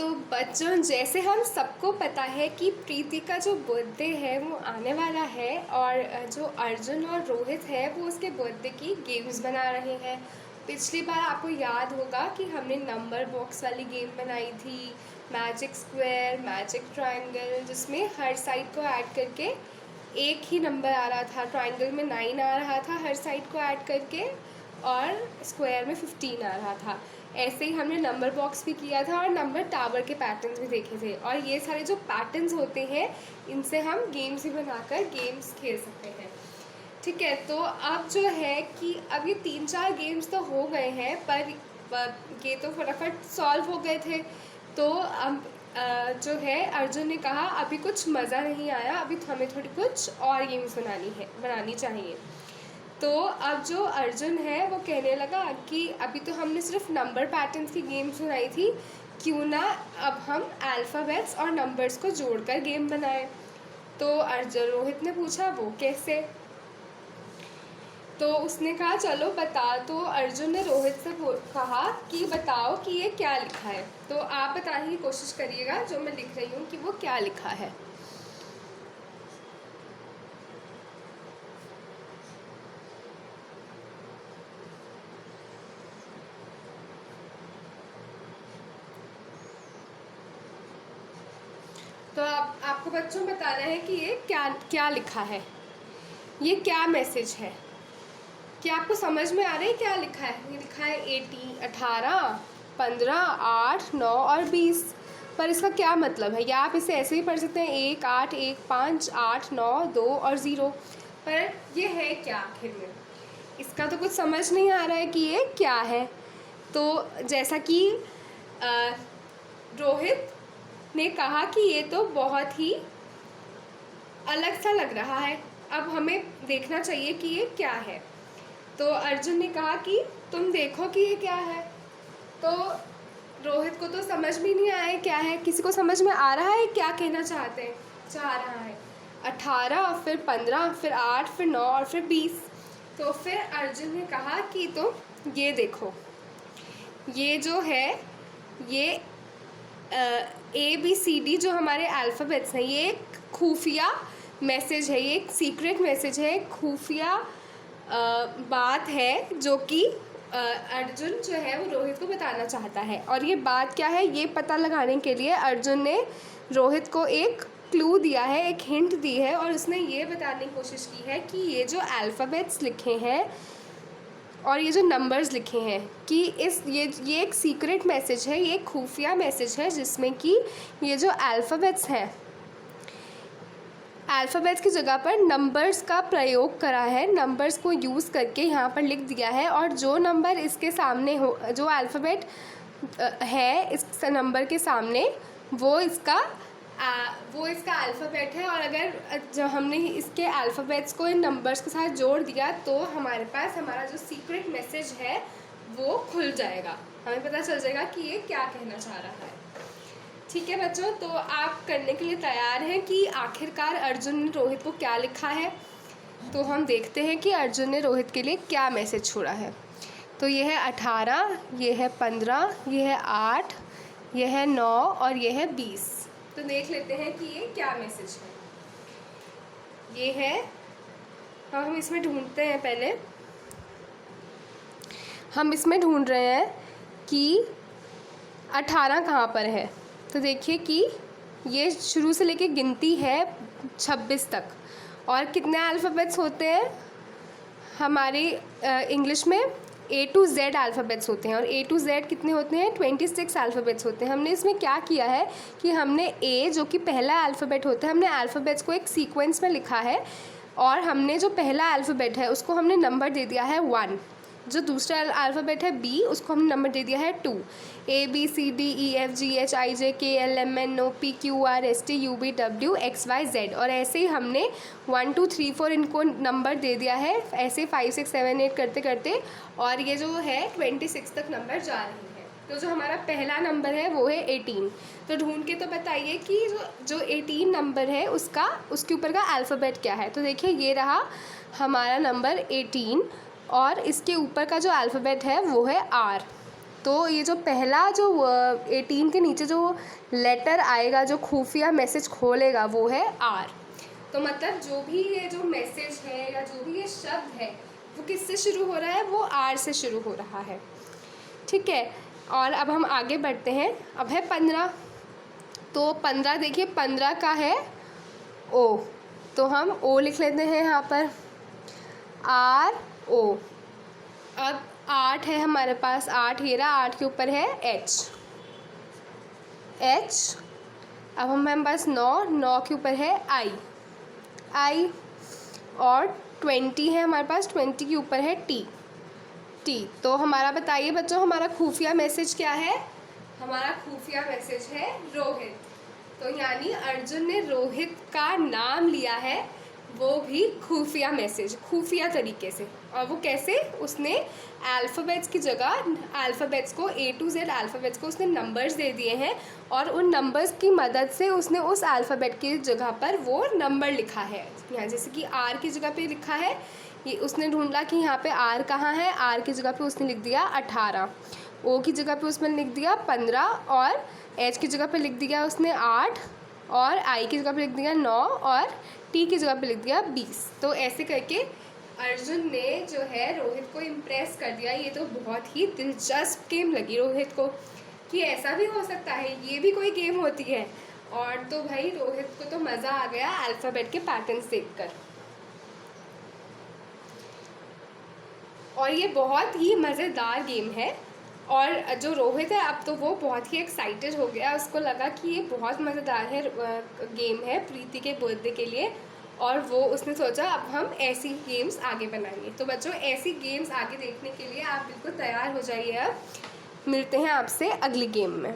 तो बच्चों, जैसे हम सबको पता है कि प्रीति का जो बर्थडे है वो आने वाला है और जो अर्जुन और रोहित है वो उसके बर्थडे की गेम्स बना रहे हैं। पिछली बार आपको याद होगा कि हमने नंबर बॉक्स वाली गेम बनाई थी, मैजिक स्क्वायर, मैजिक ट्रायंगल, जिसमें हर साइड को ऐड करके एक ही नंबर आ रहा था। ट्रायंगल में 9 आ रहा था हर साइड को ऐड करके, और स्क्वायर में 15 आ रहा था। ऐसे ही हमने नंबर बॉक्स भी किया था और नंबर टावर के पैटर्न्स भी देखे थे। और ये सारे जो पैटर्न्स होते हैं इनसे हम गेम्स भी बनाकर गेम्स खेल सकते हैं। ठीक है, तो अब जो है कि अब ये 3-4 गेम्स तो हो गए हैं, पर ये तो फटाफट सॉल्व हो गए थे। तो अब जो है अर्जुन ने कहा अभी कुछ मज़ा नहीं आया, अभी तो हमें थोड़ी कुछ और गेम्स बनानी चाहिए। तो अब जो अर्जुन है वो कहने लगा कि अभी तो हमने सिर्फ नंबर पैटर्न्स की गेम्स बनाई थी, क्यों ना अब हम अल्फ़ाबेट्स और नंबर्स को जोड़कर गेम बनाएं। तो अर्जुन रोहित ने पूछा वो कैसे। तो उसने कहा चलो बता। तो अर्जुन ने रोहित से कहा कि बताओ कि ये क्या लिखा है। तो आप बताने की कोशिश करिएगा जो मैं लिख रही हूँ कि वो क्या लिखा है। तो आपको बच्चों बताना है कि ये क्या क्या लिखा है, ये क्या मैसेज है। क्या आपको समझ में आ रहा है क्या लिखा है? ये लिखा है 18, 15, 8, 9 और 20। पर इसका क्या मतलब है? या आप इसे ऐसे भी पढ़ सकते हैं 1, 8, 1, 5, 8, 9, 2 और 0। पर ये है क्या आखिर में? इसका तो कुछ समझ नहीं आ रहा है कि ये क्या है। तो जैसा कि रोहित ने कहा कि ये तो बहुत ही अलग सा लग रहा है, अब हमें देखना चाहिए कि ये क्या है। तो अर्जुन ने कहा कि तुम देखो कि ये क्या है। तो रोहित को तो समझ भी नहीं आया क्या है। किसी को समझ में आ रहा है क्या कहना चाह रहा है? 18, फिर 15, फिर 8, फिर 9 और फिर 20। तो फिर अर्जुन ने कहा कि तुम ये देखो, ये जो है ये ABCD जो हमारे अल्फ़ाबेट्स हैं, ये एक खुफिया मैसेज है, ये एक सीक्रेट मैसेज है, एक खुफिया बात है जो कि अर्जुन जो है वो रोहित को बताना चाहता है। और ये बात क्या है ये पता लगाने के लिए अर्जुन ने रोहित को एक क्लू दिया है, एक हिंट दी है, और उसने ये बताने की कोशिश की है कि ये जो अल्फ़ाबेट्स लिखे हैं और ये जो नंबर्स लिखे हैं कि ये एक सीक्रेट मैसेज है, ये एक खुफिया मैसेज है जिसमें कि ये जो अल्फ़ाबेट्स हैं, अल्फ़ाबेट्स की जगह पर नंबर्स का प्रयोग करा है, नंबर्स को यूज़ करके यहाँ पर लिख दिया है। और जो नंबर इसके सामने हो, जो अल्फ़ाबेट है इस नंबर के सामने, वो इसका अल्फ़ाबेट है। और अगर जब हमने इसके अल्फ़ाबेट्स को इन नंबर्स के साथ जोड़ दिया तो हमारे पास हमारा जो सीक्रेट मैसेज है वो खुल जाएगा, हमें पता चल जाएगा कि ये क्या कहना चाह रहा है। ठीक है बच्चों, तो आप करने के लिए तैयार हैं कि आखिरकार अर्जुन ने रोहित को क्या लिखा है। तो हम देखते हैं कि अर्जुन ने रोहित के लिए क्या मैसेज छोड़ा है। तो ये है 18, ये है 15, ये है 8, ये है 9 और ये है 20। तो देख लेते हैं कि ये क्या मैसेज है। ये है, हम इसमें ढूंढते हैं, पहले हम इसमें ढूंढ रहे हैं कि 18 कहाँ पर है। तो देखिए कि ये शुरू से लेके गिनती है 26 तक। और कितने अल्फ़ाबेट्स होते हैं हमारी इंग्लिश में? A to Z अल्फ़ाबेट्स होते हैं। और A to Z कितने होते हैं? 26 अल्फ़ाबेट्स होते हैं। हमने इसमें क्या किया है कि हमने A जो कि पहला अल्फ़ाबेट होता है, हमने अल्फ़ाबेट्स को एक सीक्वेंस में लिखा है, और हमने जो पहला अल्फ़ाबेट है उसको हमने नंबर दे दिया है 1। जो दूसरा अल्फ़ाबेट है B, उसको हमने नंबर दे दिया है 2। ABCDEFGHIJKLMNOPQRSTUVW XYZ। और ऐसे ही हमने 1 2 3 4 इनको नंबर दे दिया है, ऐसे 5 6 7 8 करते करते, और ये जो है 26 तक नंबर जा रही है। तो जो हमारा पहला नंबर है वो है 18। तो ढूंढ के तो बताइए कि जो 18 नंबर है उसके ऊपर का अल्फ़ाबेट क्या है। तो देखिए ये रहा हमारा नंबर 18, और इसके ऊपर का जो अल्फ़ाबेट है वो है R। तो ये जो पहला जो 18 के नीचे जो लेटर आएगा, जो खुफिया मैसेज खोलेगा, वो है R। तो मतलब जो भी ये जो मैसेज है या जो भी ये शब्द है वो किससे शुरू हो रहा है, वो R से शुरू हो रहा है। ठीक है, और अब हम आगे बढ़ते हैं। अब है 15। तो 15 देखिए, 15 का है O, तो हम O लिख लेते हैं यहाँ पर, RO। अब 8 है हमारे पास, 8 ये रहा, 8 के ऊपर है H। अब हमारे पास 9 के ऊपर है I। और 20 है हमारे पास, 20 के ऊपर है T। तो हमारा बताइए बच्चों, हमारा खुफिया मैसेज क्या है? हमारा खुफिया मैसेज है रोहित। तो यानी अर्जुन ने रोहित का नाम लिया है, वो भी खुफिया मैसेज, खुफिया तरीके से। और वो कैसे? उसने अल्फ़ाबेट्स की जगह, अल्फ़ाबेट्स को A to Z अल्फ़ाबेट्स को उसने नंबर्स दे दिए हैं, और उन नंबर्स की मदद से उसने उस अल्फ़ाबेट की जगह पर वो नंबर लिखा है। यहाँ जैसे कि R की जगह पे लिखा है, ये उसने ढूंढा कि यहाँ पे R कहाँ है, R की जगह पे उसने लिख दिया 18, O की जगह पे उसने लिख दिया 15, और H की जगह पे लिख दिया उसने 8, और I की जगह पे लिख दिया 9, और T की जगह पे लिख दिया 20। तो ऐसे करके अर्जुन ने जो है रोहित को इम्प्रेस कर दिया। ये तो बहुत ही दिलचस्प गेम लगी रोहित को कि ऐसा भी हो सकता है, ये भी कोई गेम होती है। और तो भाई रोहित को तो मज़ा आ गया अल्फ़ाबेट के पैटर्न्स देखकर। और ये बहुत ही मज़ेदार गेम है। और जो रोहित है, अब तो वो बहुत ही एक्साइटेड हो गया, उसको लगा कि ये बहुत मज़ेदार है गेम है प्रीति के बर्थडे के लिए, और वो उसने सोचा अब हम ऐसी गेम्स आगे बनाएंगे। तो बच्चों, ऐसी गेम्स आगे देखने के लिए आप बिल्कुल तैयार हो जाइए। अब मिलते हैं आपसे अगली गेम में।